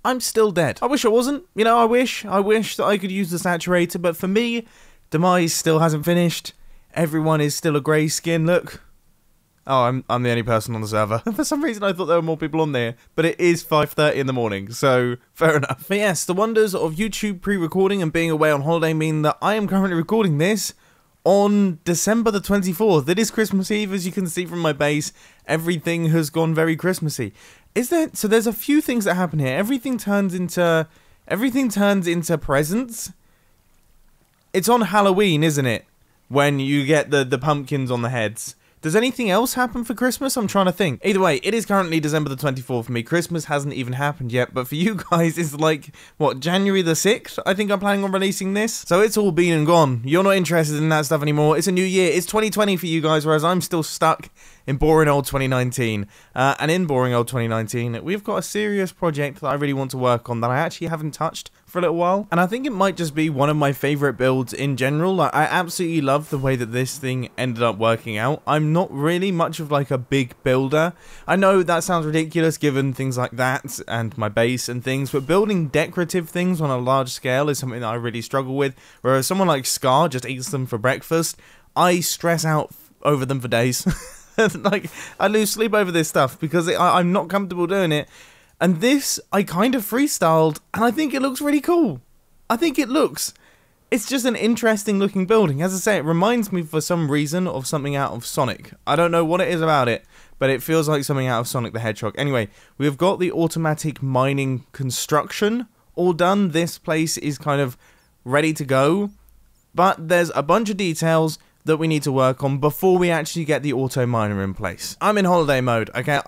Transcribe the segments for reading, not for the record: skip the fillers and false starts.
I'm still dead. I wish I wasn't. You know, I wish that I could use the saturator, but for me, Demise still hasn't finished. Everyone is still a grey skin, look. Oh, I'm the only person on the server. For some reason, I thought there were more people on there, but it is 5:30 in the morning, so fair enough. But yes, the wonders of YouTube pre-recording and being away on holiday mean that I am currently recording this on December the 24th. It is Christmas Eve, as you can see from my base. Everything has gone very Christmassy. So there's a few things that happen here. Everything turns into presents. It's on Halloween, isn't it? When you get the pumpkins on the heads. Does anything else happen for Christmas? I'm trying to think. Either way, it is currently December the 24th for me. Christmas hasn't even happened yet, but for you guys, it's like, what, January the 6th? I think I'm planning on releasing this. So it's all been and gone. You're not interested in that stuff anymore. It's a new year. It's 2020 for you guys, whereas I'm still stuck in boring old 2019. And in boring old 2019, we've got a serious project that I really want to work on that I actually haven't touched for a little while, and I think it might just be one of my favorite builds in general. Like, I absolutely love the way that this thing ended up working out. I'm not really much of like a big builder. I know that sounds ridiculous given things like that and my base and things, but building decorative things on a large scale is something that I really struggle with, whereas someone like Scar just eats them for breakfast. I stress out over them for days. Like, I lose sleep over this stuff because I'm not comfortable doing it. And this, I kind of freestyled, and I think it looks really cool. It's just an interesting looking building. As I say, it reminds me for some reason of something out of Sonic. I don't know what it is about it, but it feels like something out of Sonic the Hedgehog. Anyway, we've got the automatic mining construction all done. This place is kind of ready to go, but there's a bunch of details that we need to work on before we actually get the auto miner in place. I'm in holiday mode, okay?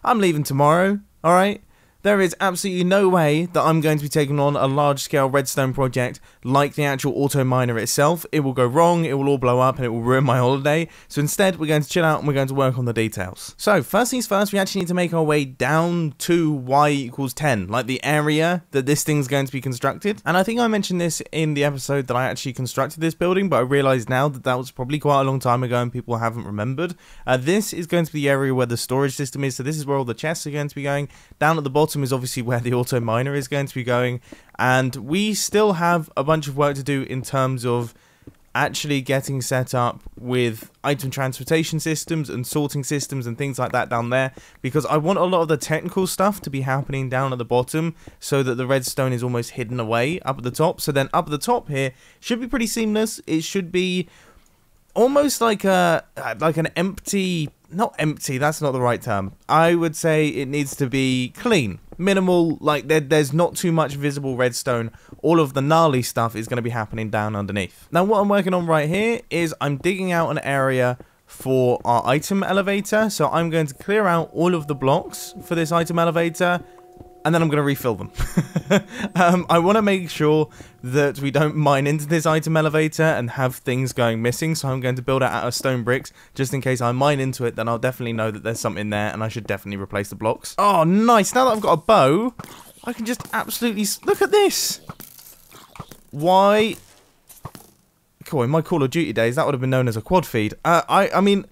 I'm leaving tomorrow. Alright, there is absolutely no way that I'm going to be taking on a large-scale redstone project like the actual auto miner itself. It will go wrong, it will all blow up, and it will ruin my holiday. So instead, we're going to chill out and we're going to work on the details. So, first things first, we actually need to make our way down to y=10, like the area that this thing's going to be constructed. And I think I mentioned this in the episode that I actually constructed this building, but I realised now that that was probably quite a long time ago and people haven't remembered. This is going to be the area where the storage system is, so this is where all the chests are going to be going. Down at the bottom is obviously where the auto miner is going to be going, and we still have a bunch of work to do in terms of actually getting set up with item transportation systems and sorting systems and things like that down there, because I want a lot of the technical stuff to be happening down at the bottom so that the redstone is almost hidden away up at the top. So then up at the top here should be pretty seamless. It should be almost like an empty, not empty, that's not the right term. I would say it needs to be clean, minimal, like there's not too much visible redstone. All of the gnarly stuff is going to be happening down underneath. Now what I'm working on right here is I'm digging out an area for our item elevator. So I'm going to clear out all of the blocks for this item elevator, and then I'm going to refill them. I want to make sure that we don't mine into this item elevator and have things going missing, so I'm going to build it out of stone bricks, just in case I mine into it, then I'll definitely know that there's something there, and I should definitely replace the blocks. Oh, nice! Now that I've got a bow, I can just absolutely... Look at this! Why... Cool, in my Call of Duty days, that would have been known as a quad feed. I mean...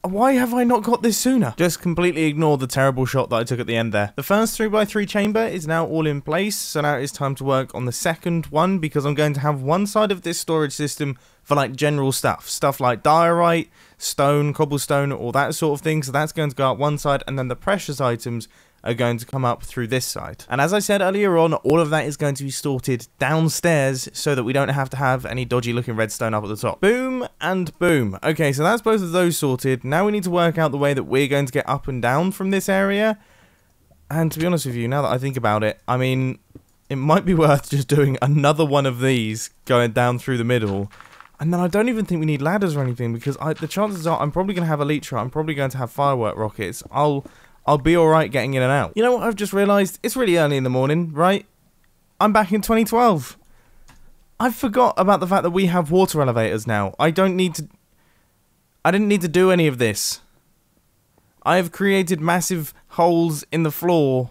Why have I not got this sooner? Just completely ignore the terrible shot that I took at the end there. The first 3x3 chamber is now all in place, so now it's time to work on the second one, because I'm going to have one side of this storage system for like general stuff. Stuff like diorite, stone, cobblestone, all that sort of thing. So that's going to go up one side, and then the precious items are going to come up through this side. And as I said earlier on, all of that is going to be sorted downstairs so that we don't have to have any dodgy looking redstone up at the top. Boom and boom. Okay, so that's both of those sorted. Now we need to work out the way that we're going to get up and down from this area. And to be honest with you, now that I think about it, I mean, it might be worth just doing another one of these going down through the middle. And then I don't even think we need ladders or anything, because the chances are I'm probably going to have elytra, I'm probably going to have firework rockets. I'll be alright getting in and out. You know what I've just realised? It's really early in the morning, right? I'm back in 2012. I forgot about the fact that we have water elevators now. I didn't need to do any of this. I have created massive holes in the floor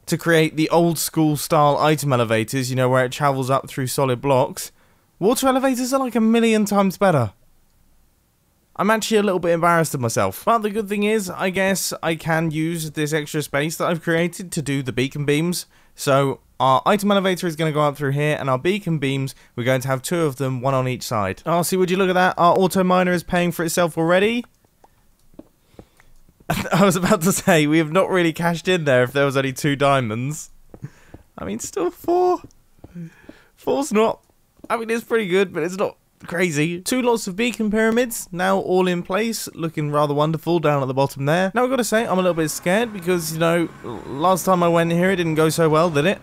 to create the old school style item elevators, you know, where it travels up through solid blocks. Water elevators are like a million times better. I'm actually a little bit embarrassed of myself. But the good thing is, I guess I can use this extra space that I've created to do the beacon beams. So our item elevator is going to go up through here, and our beacon beams, we're going to have 2 of them, 1 on each side. Oh, see, would you look at that? Our auto miner is paying for itself already. I was about to say, we have not really cashed in there if there was only 2 diamonds. I mean, still 4. 4's not... I mean, it's pretty good, but it's not crazy. 2 lots of beacon pyramids, now all in place, looking rather wonderful down at the bottom there. Now, I've got to say, I'm a little bit scared because, you know, last time I went here, it didn't go so well, did it?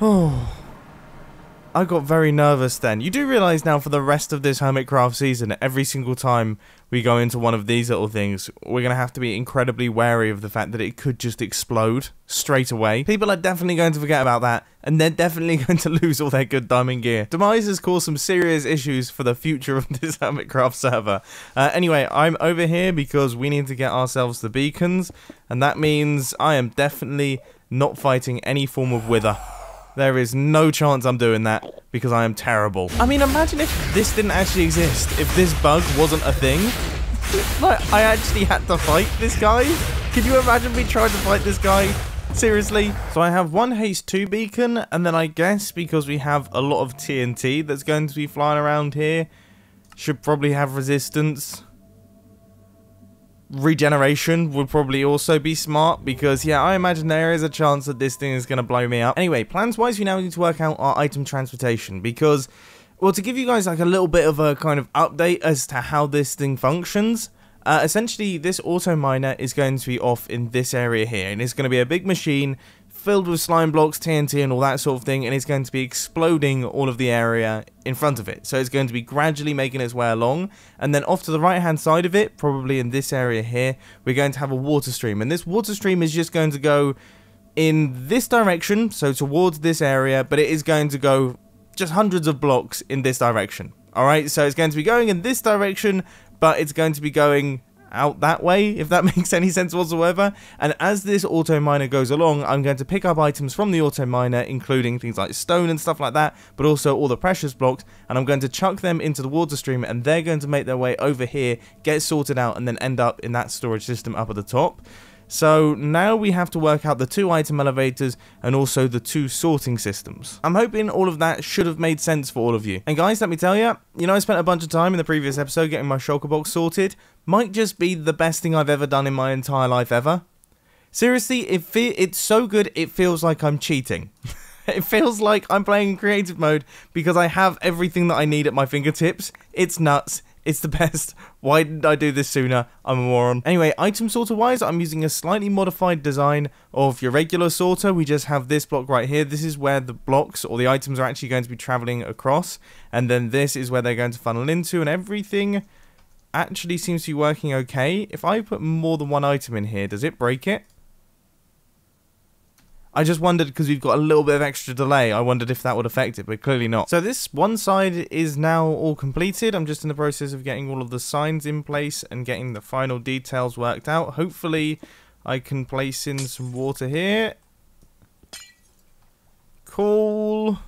Oh... I got very nervous then. You do realise now for the rest of this Hermitcraft season, every single time we go into one of these little things, we're going to have to be incredibly wary of the fact that it could just explode straight away. People are definitely going to forget about that, and they're definitely going to lose all their good diamond gear. Demise has caused some serious issues for the future of this Hermitcraft server. Anyway, I'm over here because we need to get ourselves the beacons, and that means I am definitely not fighting any form of wither. There is no chance I'm doing that, because I am terrible. I mean, imagine if this didn't actually exist, if this bug wasn't a thing. Like, I actually had to fight this guy? Can you imagine me trying to fight this guy? Seriously? So I have 1 haste 2 beacon, and then I guess because we have a lot of TNT that's going to be flying around here, should probably have resistance. Regeneration would probably also be smart because, yeah, I imagine there is a chance that this thing is going to blow me up. Anyway, plans-wise, we now need to work out our item transportation because, well, to give you guys like a little bit of a kind of update as to how this thing functions, essentially this auto miner is going to be off in this area here, and it's going to be a big machine filled with slime blocks, TNT and all that sort of thing, and it's going to be exploding all of the area in front of it. So it's going to be gradually making its way along, and then off to the right hand side of it, probably in this area here, we're going to have a water stream, and this water stream is just going to go in this direction, so towards this area, but it is going to go just hundreds of blocks in this direction. Alright, so it's going to be going in this direction, but it's going to be going out that way, if that makes any sense whatsoever. And as this auto miner goes along, I'm going to pick up items from the auto miner, including things like stone and stuff like that, but also all the precious blocks, and I'm going to chuck them into the water stream, and they're going to make their way over here, get sorted out, and then end up in that storage system up at the top. So now we have to work out the 2 item elevators and also the 2 sorting systems. I'm hoping all of that should have made sense for all of you. And guys, let me tell you, I spent a bunch of time in the previous episode getting my shulker box sorted. Might just be the best thing I've ever done in my entire life ever. Seriously, it's so good it feels like I'm cheating. It feels like I'm playing in creative mode because I have everything that I need at my fingertips. It's nuts. It's the best. Why didn't I do this sooner? I'm a moron. Anyway, item sorter wise, I'm using a slightly modified design of your regular sorter. We just have this block right here. This is where the blocks or the items are actually going to be traveling across. And then this is where they're going to funnel into, and everything actually seems to be working okay. If I put more than 1 item in here, does it break it? I just wondered, because we've got a little bit of extra delay, I wondered if that would affect it, but clearly not. So this one side is now all completed. I'm just in the process of getting all of the signs in place and getting the final details worked out. Hopefully I can place in some water here. Cool.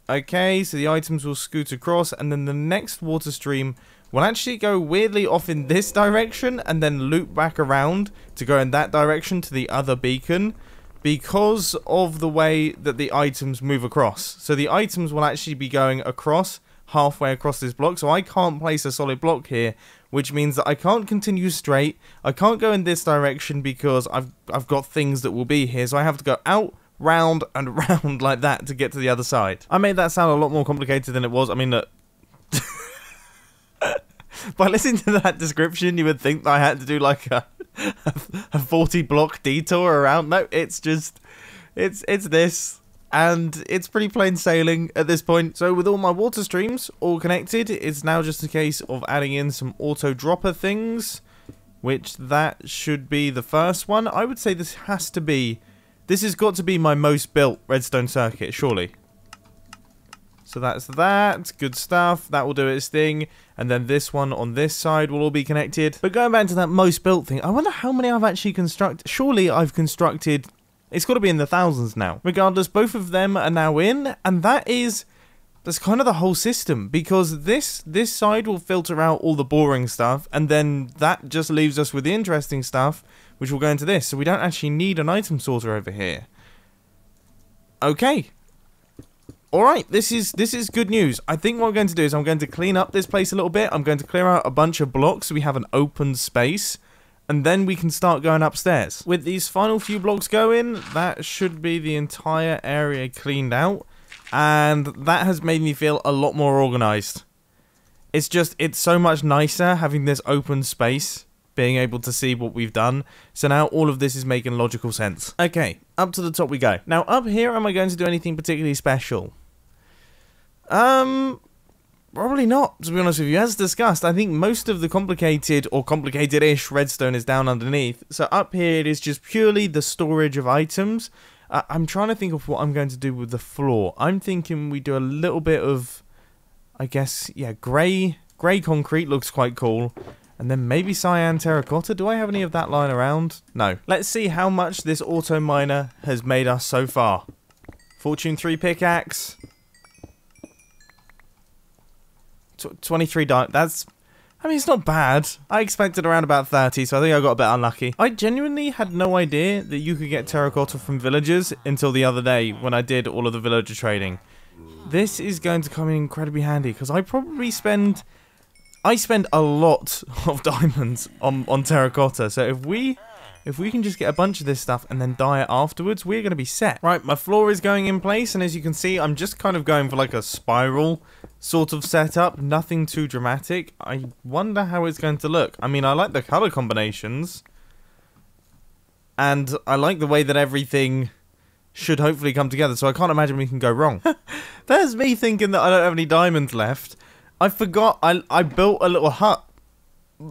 Okay, so the items will scoot across, and then the next water stream will actually go weirdly off in this direction and then loop back around to go in that direction to the other beacon, because of the way that the items move across. So the items will actually be going across, halfway across this block, so I can't place a solid block here, which means that I can't continue straight, I can't go in this direction because I've got things that will be here, so I have to go out, round, and round like that to get to the other side. I made that sound a lot more complicated than it was. I mean, look, by listening to that description, you would think that I had to do like a 40 block detour around. No, it's just, it's this, and it's pretty plain sailing at this point. So with all my water streams all connected, it's now just a case of adding in some auto dropper things, which that should be the first one. I would say this has got to be my most built redstone circuit, surely. So that's that. Good stuff. That will do its thing. And then this one on this side will all be connected. But going back to that most built thing, I wonder how many I've actually constructed. Surely I've constructed... It's got to be in the thousands now. Regardless, both of them are now in. And that is That's kind of the whole system, because this side will filter out all the boring stuff, and then that just leaves us with the interesting stuff, which will go into this. So we don't actually need an item sorter over here. Okay. Alright, this is good news. I think what I'm going to do is I'm going to clean up this place a little bit. I'm going to clear out a bunch of blocks so we have an open space. And then we can start going upstairs. With these final few blocks going, that should be the entire area cleaned out. And that has made me feel a lot more organized. It's so much nicer having this open space, being able to see what we've done. So now all of this is making logical sense. Okay, up to the top we go. Now up here, am I going to do anything particularly special? Probably not, to be honest with you. As discussed, I think most of the complicated or complicated-ish redstone is down underneath. So up here it is just purely the storage of items. I'm trying to think of what I'm going to do with the floor. I'm thinking we do a little bit of, I guess, yeah, grey concrete looks quite cool. And then maybe cyan terracotta. Do I have any of that lying around? No. Let's see how much this auto miner has made us so far. Fortune 3 pickaxe. 23 diamonds. That's... I mean, it's not bad. I expected around about 30, so I think I got a bit unlucky. I genuinely had no idea that you could get terracotta from villagers until the other day when I did all of the villager trading. This is going to come in incredibly handy, because I probably spend... I spend a lot of diamonds on terracotta, so if we can just get a bunch of this stuff and then dye it afterwards, we're going to be set. Right, my floor is going in place, and as you can see, I'm just kind of going for like a spiral sort of setup, nothing too dramatic. I wonder how it's going to look. I mean, I like the color combinations, and I like the way that everything should hopefully come together, so I can't imagine we can go wrong. There's me thinking that I don't have any diamonds left. I forgot I built a little hut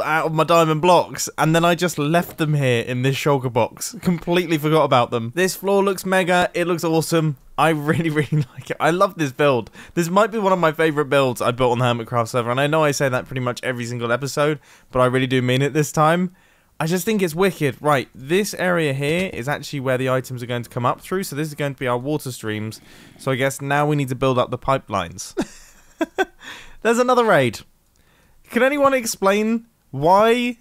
out of my diamond blocks, and then I just left them here in this shulker box. Completely forgot about them. This floor looks mega. It looks awesome. I really, really like it. I love this build. This might be one of my favorite builds I built on the Hermitcraft server, and I know I say that pretty much every single episode, but I really do mean it this time. I just think it's wicked. Right, this area here is actually where the items are going to come up through, so this is going to be our water streams. So I guess now we need to build up the pipelines. There's another raid. Can anyone explain why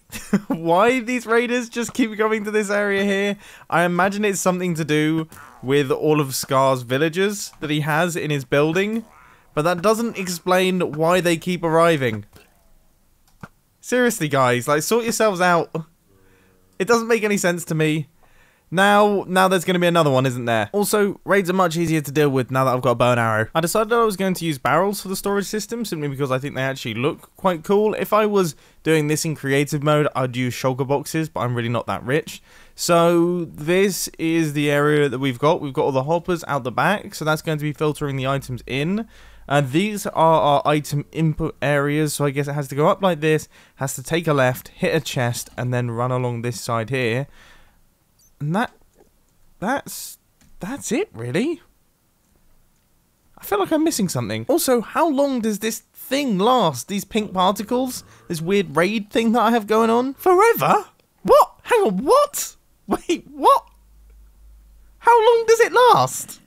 these raiders just keep coming to this area here? I imagine it's something to do with all of Scar's villagers that he has in his building, but that doesn't explain why they keep arriving. Seriously, guys, like, sort yourselves out. It doesn't make any sense to me. Now there's going to be another one, isn't there? Also, raids are much easier to deal with now that I've got a bow and arrow. I decided I was going to use barrels for the storage system, simply because I think they actually look quite cool. If I was doing this in creative mode, I'd use shulker boxes, but I'm really not that rich. So this is the area that we've got. We've got all the hoppers out the back, so that's going to be filtering the items in. These are our item input areas, so I guess it has to go up like this, has to take a left, hit a chest, and then run along this side here. And that's it, really. I feel like I'm missing something. Also, how long does this thing last? These pink particles? This weird raid thing that I have going on? Forever? What? Hang on, what? Wait, what? How long does it last?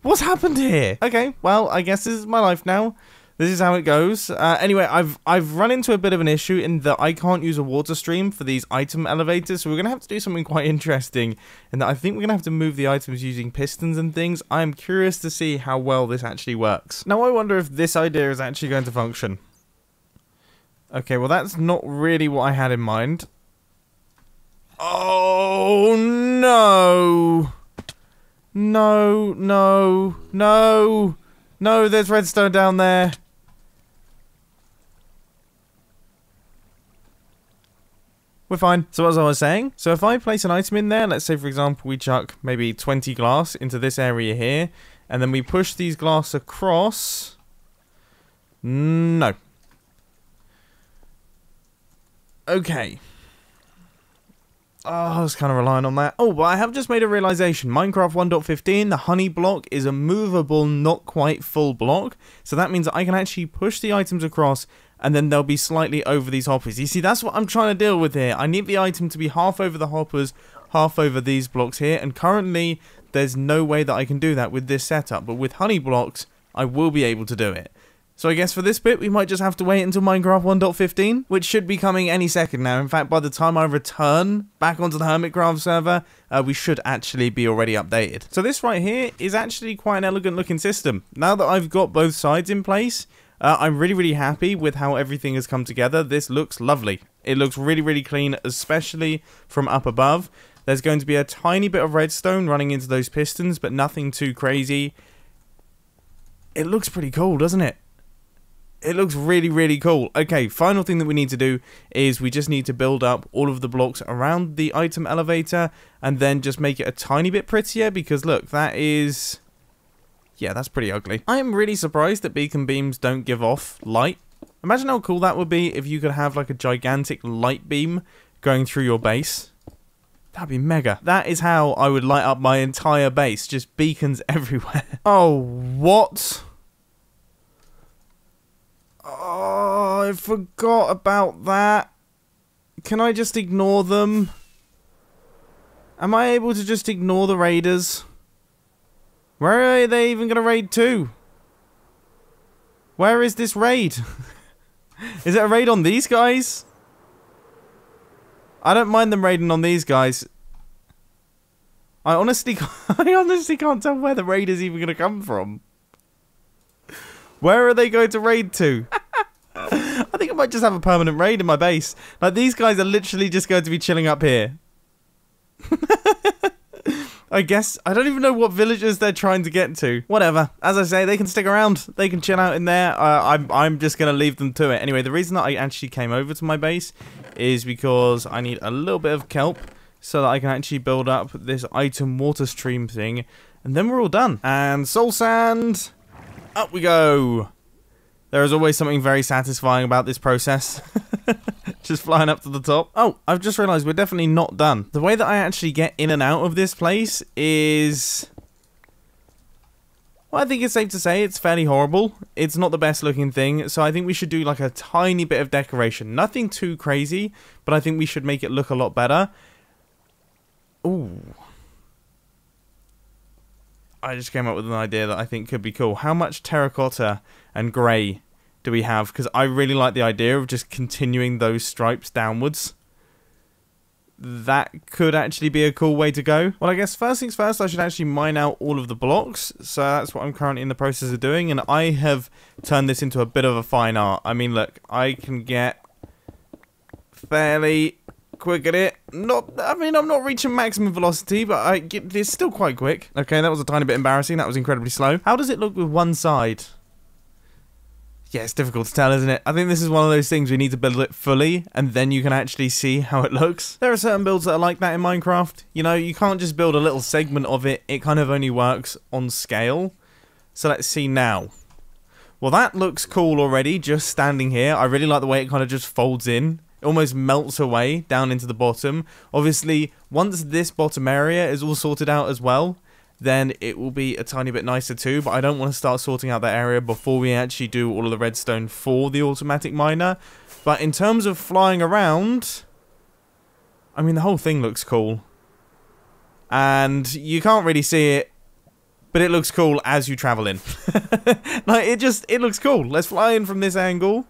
What's happened here? Okay, well, I guess this is my life now. This is how it goes. Anyway, I've run into a bit of an issue in that I can't use a water stream for these item elevators, so we're going to have to do something quite interesting, and that I think we're going to have to move the items using pistons and things. I am curious to see how well this actually works. Now, I wonder if this idea is actually going to function. Okay, well, that's not really what I had in mind. Oh, no. No, no, no. No, there's redstone down there. We're fine. So as I was saying, so if I place an item in there, let's say for example we chuck maybe 20 glass into this area here, and then we push these glass across. No. Okay. Oh, I was kind of relying on that. Oh, but I have just made a realization. Minecraft 1.15, the honey block is a movable, not quite full block. So that means that I can actually push the items across, and then they'll be slightly over these hoppers. You see, that's what I'm trying to deal with here. I need the item to be half over the hoppers, half over these blocks here. And currently, there's no way that I can do that with this setup. But with honey blocks, I will be able to do it. So I guess for this bit, we might just have to wait until Minecraft 1.15, which should be coming any second now. In fact, by the time I return back onto the Hermitcraft server, we should actually be already updated. So this right here is actually quite an elegant looking system. Now that I've got both sides in place, I'm really, really happy with how everything has come together. This looks lovely. It looks really, really clean, especially from up above. There's going to be a tiny bit of redstone running into those pistons, but nothing too crazy. It looks pretty cool, doesn't it? It looks really, really cool. Okay, final thing that we need to do is we just need to build up all of the blocks around the item elevator and then just make it a tiny bit prettier because look, that is... yeah, that's pretty ugly. I am really surprised that beacon beams don't give off light. Imagine how cool that would be if you could have like a gigantic light beam going through your base. That'd be mega. That is how I would light up my entire base. Just beacons everywhere. Oh, what? Oh, I forgot about that. Can I just ignore them? Am I able to just ignore the raiders? Where are they even going to raid to? Where is this raid? Is it a raid on these guys? I don't mind them raiding on these guys. I honestly can't tell where the raid is even going to come from. Where are they going to raid to? I think I might just have a permanent raid in my base. Like, these guys are literally just going to be chilling up here. I guess. I don't even know what villages they're trying to get to. Whatever. As I say, they can stick around. They can chill out in there. I'm just going to leave them to it. Anyway, the reason that I actually came over to my base is because I need a little bit of kelp so that I can actually build up this item water stream thing. And then we're all done. And soul sand. Up we go. There is always something very satisfying about this process. Just flying up to the top. Oh, I've just realised we're definitely not done. The way that I actually get in and out of this place is... well, I think it's safe to say it's fairly horrible. It's not the best looking thing, so I think we should do like a tiny bit of decoration. Nothing too crazy, but I think we should make it look a lot better. Ooh. I just came up with an idea that I think could be cool. How much terracotta and grey do we have? Because I really like the idea of just continuing those stripes downwards. That could actually be a cool way to go. Well, I guess first things first, I should actually mine out all of the blocks. So that's what I'm currently in the process of doing. And I have turned this into a bit of a fine art. I mean, look, I can get fairly quick at it. I'm not reaching maximum velocity, but it's still quite quick. Okay, that was a tiny bit embarrassing. That was incredibly slow. How does it look with one side? Yeah, it's difficult to tell, isn't it? I think this is one of those things we need to build it fully, and then you can actually see how it looks. There are certain builds that are like that in Minecraft. You know, you can't just build a little segment of it. It kind of only works on scale. So let's see now. Well, that looks cool already, just standing here. I really like the way it kind of just folds in. It almost melts away down into the bottom. Obviously, once this bottom area is all sorted out as well, then it will be a tiny bit nicer too, but I don't want to start sorting out that area before we actually do all of the redstone for the automatic miner. But in terms of flying around, I mean, the whole thing looks cool. And you can't really see it, but it looks cool as you travel in. Like, it looks cool. Let's fly in from this angle,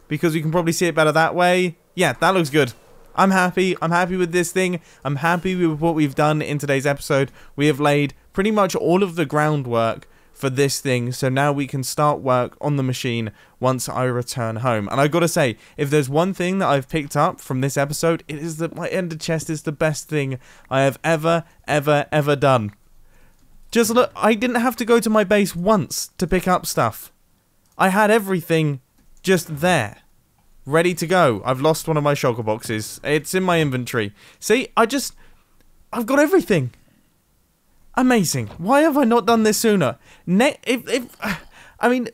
because we can probably see it better that way. Yeah, that looks good. I'm happy. I'm happy with this thing. I'm happy with what we've done in today's episode. We have laid pretty much all of the groundwork for this thing, so now we can start work on the machine once I return home. And I've got to say, if there's one thing that I've picked up from this episode, it is that my ender chest is the best thing I have ever done. Just look, I didn't have to go to my base once to pick up stuff. I had everything just there, ready to go. I've lost one of my shulker boxes. It's in my inventory. See, I've got everything. Amazing. Why have I not done this sooner? I mean,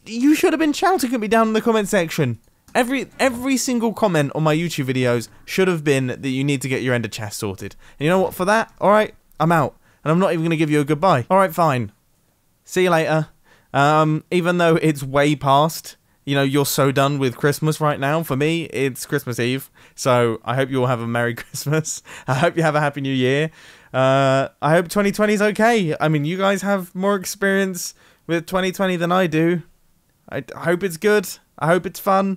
you should have been shouting at me down in the comment section. Every single comment on my YouTube videos should have been that you need to get your ender chest sorted. And you know what? For that, alright, I'm out. And I'm not even going to give you a goodbye. Alright, fine. See you later. Even though it's way past... you know, you're so done with Christmas right now. For me, it's Christmas Eve. So I hope you all have a Merry Christmas. I hope you have a Happy New Year. I hope 2020 is okay. I mean, you guys have more experience with 2020 than I do. I hope it's good. I hope it's fun.